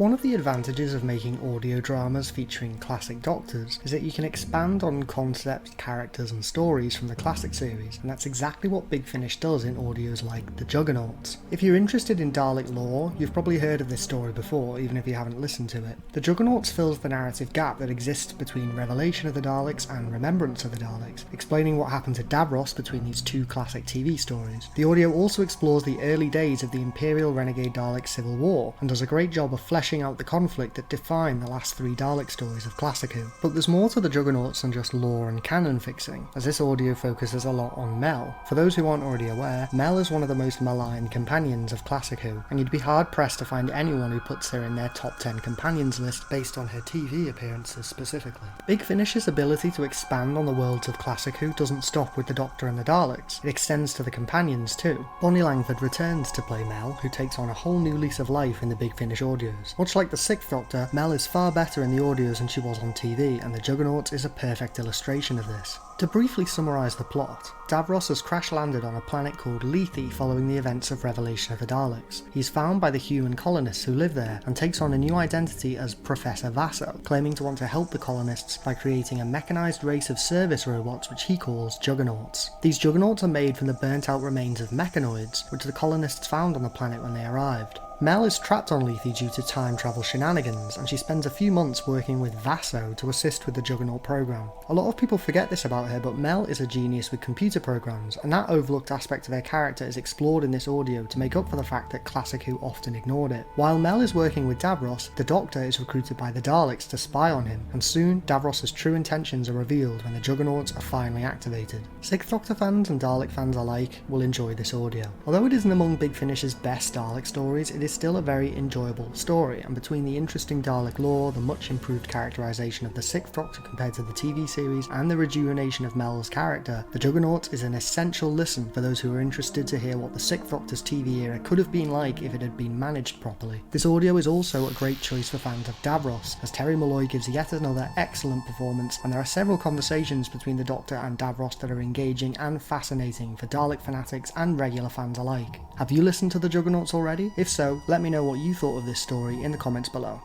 One of the advantages of making audio dramas featuring classic Doctors is that you can expand on concepts, characters and stories from the classic series, and that's exactly what Big Finish does in audios like the Juggernauts. If you're interested in Dalek lore, you've probably heard of this story before, even if you haven't listened to it. The Juggernauts fills the narrative gap that exists between Revelation of the Daleks and Remembrance of the Daleks, explaining what happened to Davros between these two classic TV stories. The audio also explores the early days of the Imperial Renegade Dalek Civil War, and does a great job of fleshing out the conflict that defined the last three Dalek stories of Classic Who. But there's more to the Juggernauts than just lore and canon fixing, as this audio focuses a lot on Mel. For those who aren't already aware, Mel is one of the most maligned companions of Classic Who, and you'd be hard pressed to find anyone who puts her in their top 10 companions list based on her TV appearances specifically. Big Finish's ability to expand on the worlds of Classic Who doesn't stop with the Doctor and the Daleks, it extends to the companions too. Bonnie Langford returns to play Mel, who takes on a whole new lease of life in the Big Finish audios. Much like the 6th Doctor, Mel is far better in the audios than she was on TV, and the Juggernauts is a perfect illustration of this. To briefly summarise the plot, Davros has crash-landed on a planet called Lethe following the events of Revelation of the Daleks. He is found by the human colonists who live there, and takes on a new identity as Professor Vaso, claiming to want to help the colonists by creating a mechanised race of service robots which he calls Juggernauts. These Juggernauts are made from the burnt-out remains of mechanoids, which the colonists found on the planet when they arrived. Mel is trapped on Lethe due to time travel shenanigans, and she spends a few months working with Vaso to assist with the Juggernaut program. A lot of people forget this about her, but Mel is a genius with computer programs, and that overlooked aspect of her character is explored in this audio to make up for the fact that Classic Who often ignored it. While Mel is working with Davros, the Doctor is recruited by the Daleks to spy on him, and soon Davros' true intentions are revealed when the Juggernauts are finally activated. 6th Doctor fans and Dalek fans alike will enjoy this audio. Although it isn't among Big Finish's best Dalek stories, it is still a very enjoyable story, and between the interesting Dalek lore, the much improved characterisation of the 6th Doctor compared to the TV series, and the rejuvenation of Mel's character, the Juggernauts is an essential listen for those who are interested to hear what the 6th Doctor's TV era could have been like if it had been managed properly. This audio is also a great choice for fans of Davros, as Terry Molloy gives yet another excellent performance, and there are several conversations between the Doctor and Davros that are engaging and fascinating for Dalek fanatics and regular fans alike. Have you listened to the Juggernauts already? If so, let me know what you thought of this story in the comments below.